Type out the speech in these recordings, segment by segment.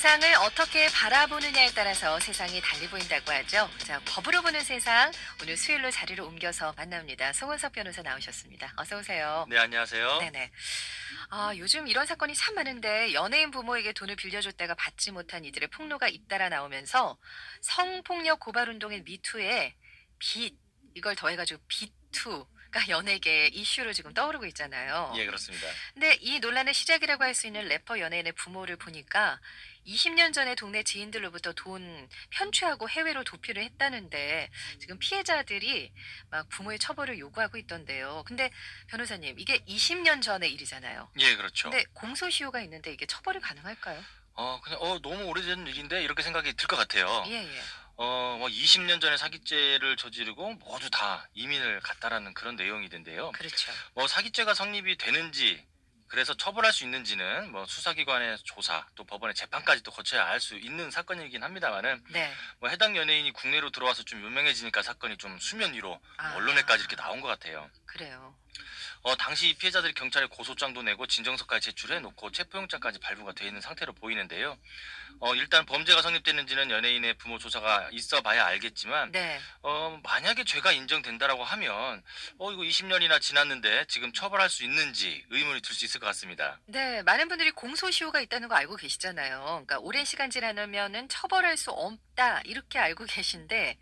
세상을 어떻게 바라보느냐에 따라서 세상이 달리 보인다고 하죠. 자, 법으로 보는 세상. 오늘 수요일로 자리를 옮겨서 만납니다. 송은석 변호사 나오셨습니다. 어서 오세요. 네, 안녕하세요. 네네. 아, 요즘 이런 사건이 참 많은데 연예인 부모에게 돈을 빌려줬다가 받지 못한 이들의 폭로가 잇따라 나오면서 성폭력 고발 운동인 미투에 빚 이걸 더해가지고 빚투가 연예계 이슈로 지금 떠오르고 있잖아요. 예, 그렇습니다. 근데 이 논란의 시작이라고 할 수 있는 래퍼 연예인의 부모를 보니까 20년 전에 동네 지인들로부터 돈 편취하고 해외로 도피를 했다는데 지금 피해자들이 막 부모의 처벌을 요구하고 있던데요. 근데 변호사님, 이게 20년 전의 일이잖아요. 예, 그렇죠. 근데 공소시효가 있는데 이게 처벌이 가능할까요? 그냥 너무 오래된 일인데 이렇게 생각이 들 것 같아요. 예, 예. 뭐 20년 전에 사기죄를 저지르고 모두 다 이민을 갔다라는 그런 내용이던데요. 그렇죠. 뭐 사기죄가 성립이 되는지 그래서 처벌할 수 있는지는 뭐 수사기관의 조사 또 법원의 재판까지 또 거쳐야 알 수 있는 사건이긴 합니다만은 네. 뭐 해당 연예인이 국내로 들어와서 좀 유명해지니까 사건이 좀 수면 위로 아, 언론에까지 이렇게 나온 것 같아요. 그래요. 당시 피해자들이 경찰에 고소장도 내고 진정서까지 제출해 놓고 체포영장까지 발부가 되어 있는 상태로 보이는데요. 일단 범죄가 성립되는지는 연예인의 부모 조사가 있어 봐야 알겠지만, 네. 만약에 죄가 인정된다라고 하면, 이거 20년이나 지났는데 지금 처벌할 수 있는지 의문이 들 수 있을 것 같습니다. 네, 많은 분들이 공소시효가 있다는 거 알고 계시잖아요. 그러니까 오랜 시간 지나면은 처벌할 수 없다 이렇게 알고 계신데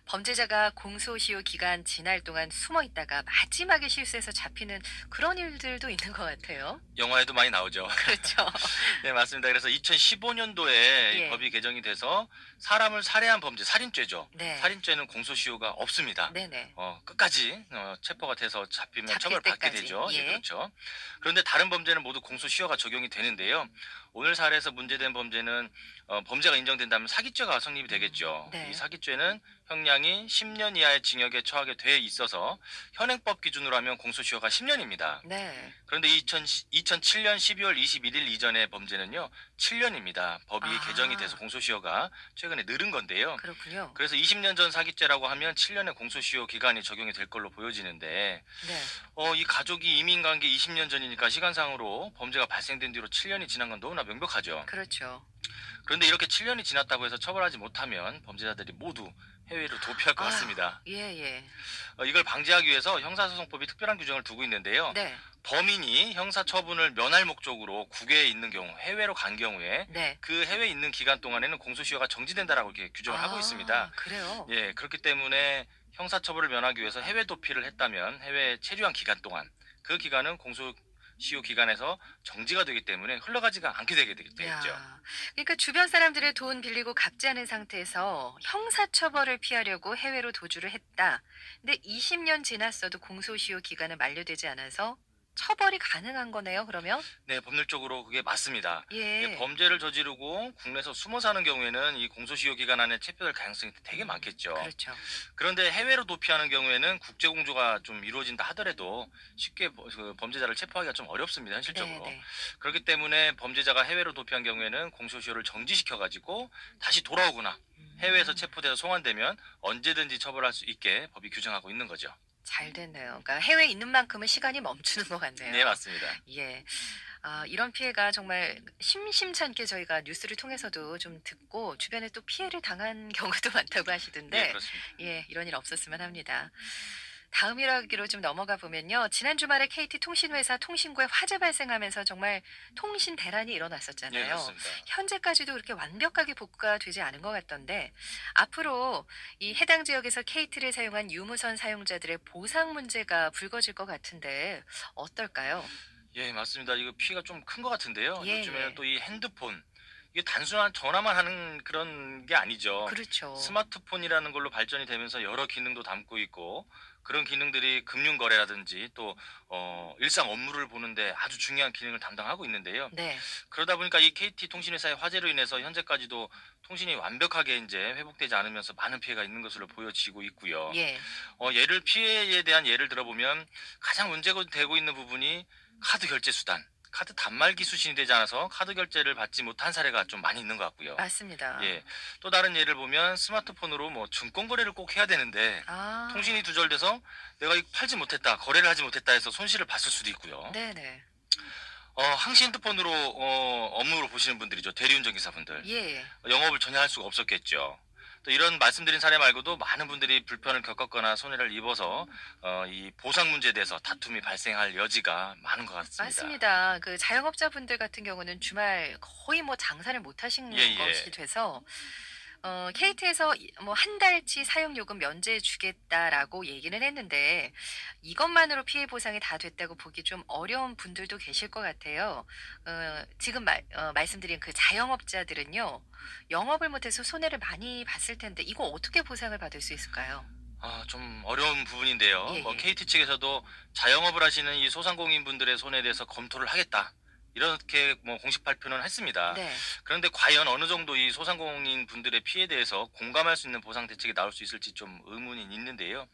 범죄자가 공소시효 기간 지날 동안 숨어 있다가 마지막에 실수해서 잡히는 그런 일들도 있는 것 같아요. 영화에도 많이 나오죠. 그렇죠. 네, 맞습니다. 그래서 2015년도에 이 예. 법이 개정이 돼서 사람을 살해한 범죄, 살인죄죠. 네. 살인죄는 공소시효가 없습니다. 네네. 끝까지 체포가 돼서 잡히면 잡힐 처벌받게 때까지. 되죠. 예, 예. 그렇죠. 그런데 다른 범죄는 모두 공소시효가 적용이 되는데요. 오늘 사례에서 문제된 범죄는 범죄가 인정된다면 사기죄가 성립이 되겠죠. 이 네. 사기죄는 형량이 10년 이하의 징역에 처하게 돼 있어서 현행법 기준으로 하면 공소시효가 10년입니다. 네. 그런데 2007년 12월 21일 이전의 범죄는요, 7년입니다. 법이 개정이 돼서 아, 공소시효가 최근에 늘은 건데요. 그렇군요. 그래서 20년 전 사기죄라고 하면 7년의 공소시효 기간이 적용이 될 걸로 보여지는데, 네. 이 가족이 이민 간 게 20년 전이니까 시간상으로 범죄가 발생된 뒤로 7년이 지난 건 너무나 명백하죠. 그렇죠. 그런데 이렇게 7년이 지났다고 해서 처벌하지 못하면 범죄자들이 모두 해외로 도피할 것 아, 같습니다. 예, 예. 이걸 방지하기 위해서 형사소송법이 특별한 규정을 두고 있는데요. 네. 범인이 형사처분을 면할 목적으로 국외에 있는 경우, 해외로 간 경우에 네. 그 해외에 있는 기간 동안에는 공소시효가 정지된다라고 이렇게 규정을 하고 있습니다. 그래요. 예, 그렇기 때문에 형사처벌을 면하기 위해서 해외 도피를 했다면 해외에 체류한 기간 동안 그 기간은 공소시효 기간에서 정지가 되기 때문에 흘러가지가 않게 되게 되겠죠. 야. 그러니까 주변 사람들의 돈 빌리고 갚지 않은 상태에서 형사처벌을 피하려고 해외로 도주를 했다. 근데 20년 지났어도 공소시효 기간은 만료되지 않아서 처벌이 가능한 거네요, 그러면? 네, 법률적으로 그게 맞습니다. 이게 예. 범죄를 저지르고 국내에서 숨어 사는 경우에는 이 공소시효 기간 안에 체포될 가능성이 되게 많겠죠. 그렇죠. 그런데 해외로 도피하는 경우에는 국제공조가 좀 이루어진다 하더라도 쉽게 그 범죄자를 체포하기가 좀 어렵습니다, 현실적으로. 네네. 그렇기 때문에 범죄자가 해외로 도피한 경우에는 공소시효를 정지시켜가지고 다시 돌아오거나 해외에서 음, 체포돼서 송환되면 언제든지 처벌할 수 있게 법이 규정하고 있는 거죠. 잘 됐네요. 그러니까 해외에 있는 만큼은 시간이 멈추는 것 네, 같네요. 맞습니다. 예. 아, 이런 피해가 정말 심심찮게 저희가 뉴스를 통해서도 좀 듣고 주변에 또 피해를 당한 경우도 많다고 예, 하시던데 그렇습니다. 예, 이런 일 없었으면 합니다. 다음 이야기로 좀 넘어가 보면요. 지난 주말에 KT 통신회사 통신구에 화재 발생하면서 정말 통신 대란이 예, 일어났었잖아요. 그렇습니다. 현재까지도 그렇게 완벽하게 복구가 되지 않은 것 같던데 앞으로 이 해당 지역에서 KT를 사용한 유무선 사용자들의 보상 문제가 불거질 것 같은데 어떨까요? 예, 맞습니다. 이거 피해가 좀 큰 것 같은데요. 예, 요즘에는 예. 또 이 핸드폰, 이게 단순한 전화만 하는 그런 게 아니죠. 그렇죠. 스마트폰이라는 걸로 발전이 되면서 여러 기능도 담고 있고, 그런 기능들이 금융거래라든지 또, 일상 업무를 보는데 아주 중요한 기능을 담당하고 있는데요. 네. 그러다 보니까 이 KT 통신회사의 화재로 인해서 현재까지도 통신이 완벽하게 이제 회복되지 않으면서 많은 피해가 있는 것으로 보여지고 있고요. 예. 피해에 대한 예를 들어보면 가장 문제가 되고 있는 부분이 카드 결제 수단, 카드 단말기 수신이 되지 않아서 카드 결제를 받지 못한 사례가 좀 많이 있는 것 같고요. 맞습니다. 예. 또 다른 예를 보면 스마트폰으로 뭐 증권 거래를 꼭 해야 되는데 통신이 아. 두절돼서 내가 이거 팔지 못했다, 거래를 하지 못했다 해서 손실을 봤을 수도 있고요. 네네. 항시 핸드폰으로 업무를 보시는 분들이죠. 대리운전 기사분들. 예. 영업을 전혀 할 수가 없었겠죠. 또 이런 말씀드린 사례 말고도 많은 분들이 불편을 겪었거나 손해를 입어서 이 보상 문제에 대해서 다툼이 발생할 여지가 많은 것 같습니다. 맞습니다. 그 자영업자분들 같은 경우는 주말 거의 뭐 장사를 못 하신 예예. 것이 돼서 KT에서 뭐 한 달치 사용 요금 면제해 주겠다라고 얘기는 했는데 이것만으로 피해 보상이 다 됐다고 보기 좀 어려운 분들도 계실 것 같아요. 지금 말씀드린 그 자영업자들은요. 영업을 못해서 손해를 많이 봤을 텐데 이거 어떻게 보상을 받을 수 있을까요? 좀 어려운 부분인데요. 예예. KT 측에서도 자영업을 하시는 이 소상공인분들의 손해에 대해서 검토를 하겠다. 이렇게 뭐 공식 발표는 했습니다. 네. 그런데 과연 어느 정도 이 소상공인 분들의 피해에 대해서 공감할 수 있는 보상 대책이 나올 수 있을지 좀 의문이 있는데요.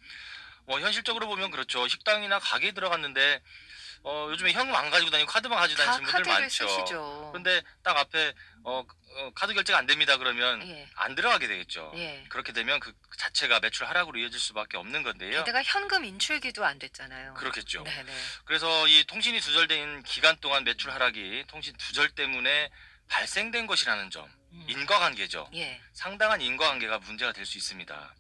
현실적으로 보면 그렇죠. 식당이나 가게에 들어갔는데 요즘에 현금 안 가지고 다니고 카드만 가지고 다 다니시는 분들 카드를 많죠. 쓰시죠. 그런데 딱 앞에 카드 결제가 안 됩니다 그러면 예. 안 들어가게 되겠죠. 예. 그렇게 되면 그 자체가 매출 하락으로 이어질 수밖에 없는 건데요. 게다가 현금 인출기도 안 됐잖아요. 그렇겠죠. 네네. 그래서 이 통신이 두절된 기간 동안 매출 하락이 통신 두절 때문에 발생된 것이라는 점, 음. 인과관계죠. 예. 상당한 인과관계가 문제가 될 수 있습니다.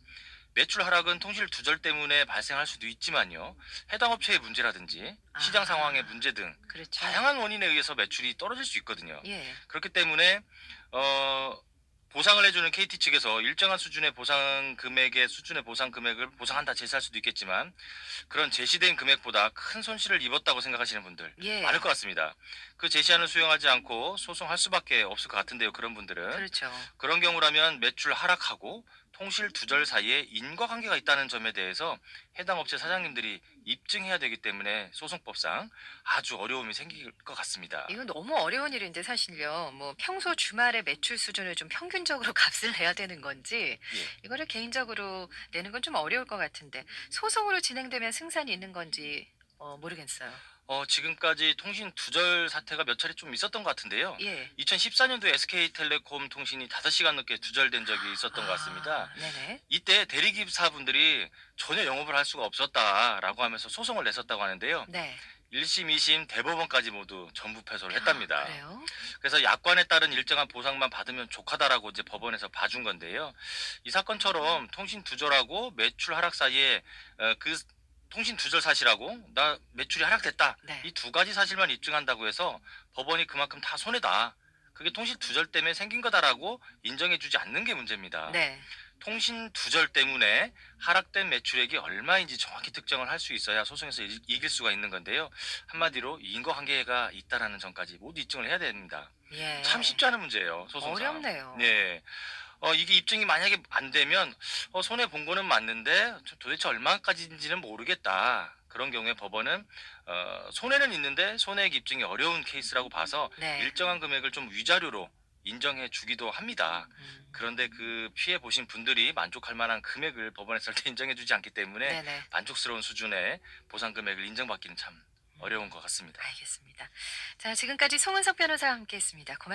매출 하락은 통실 두절 때문에 발생할 수도 있지만요. 해당 업체의 문제라든지 시장 상황의 문제 등 그렇죠. 다양한 원인에 의해서 매출이 떨어질 수 있거든요. 예. 그렇기 때문에 보상을 해주는 KT 측에서 일정한 수준의 보상 금액의 수준의 보상 금액을 보상한다 제시할 수도 있겠지만 그런 제시된 금액보다 큰 손실을 입었다고 생각하시는 분들 예. 많을 것 같습니다. 그 제시안을 수용하지 않고 소송할 수밖에 없을 것 같은데요. 그런 분들은 그렇죠. 그런 경우라면 매출 하락하고 통실 두절 사이에 인과관계가 있다는 점에 대해서 해당 업체 사장님들이 입증해야 되기 때문에 소송법상 아주 어려움이 생길 것 같습니다. 이건 너무 어려운 일인데 사실요. 뭐 평소 주말에 매출 수준을 좀 평균적으로 값을 내야 되는 건지 예. 이거를 개인적으로 내는 건 좀 어려울 것 같은데 소송으로 진행되면 승산이 있는 건지 모르겠어요. 지금까지 통신 두절 사태가 몇 차례 좀 있었던 것 같은데요. 예. 2014년도에 SK텔레콤 통신이 5시간 넘게 두절된 적이 있었던 것 같습니다. 네네. 이때 대리기사분들이 전혀 영업을 할 수가 없었다라고 하면서 소송을 냈었다고 하는데요. 네. 1심, 2심, 대법원까지 모두 전부 패소를 했답니다. 그래요? 그래서 약관에 따른 일정한 보상만 받으면 족하다라고 이제 법원에서 봐준 건데요. 이 사건처럼 통신 두절하고 매출 하락 사이에 그 통신 두절 사실하고 나 매출이 하락됐다. 네. 이 두 가지 사실만 입증한다고 해서 법원이 그만큼 다 손해다. 그게 통신 두절 때문에 생긴 거다라고 인정해주지 않는 게 문제입니다. 네. 통신 두절 때문에 하락된 매출액이 얼마인지 정확히 특정을 할 수 있어야 소송에서 이길 수가 있는 건데요. 한마디로 인과관계가 있다라는 점까지 모두 입증을 해야 됩니다. 예. 참 쉽지 않은 문제예요. 소송상. 어렵네요. 네. 이게 입증이 만약에 안 되면 손해 본 거는 맞는데 도대체 얼마까지인지는 모르겠다. 그런 경우에 법원은 손해는 있는데 손해액 입증이 어려운 케이스라고 봐서 네. 일정한 금액을 좀 위자료로 인정해 주기도 합니다. 음. 그런데 그 피해 보신 분들이 만족할 만한 금액을 법원에서 절대 인정해 주지 않기 때문에 네네. 만족스러운 수준의 보상 금액을 인정받기는 참 어려운 것 같습니다. 알겠습니다. 자, 지금까지 송은석 변호사와 함께했습니다. 고맙습니다.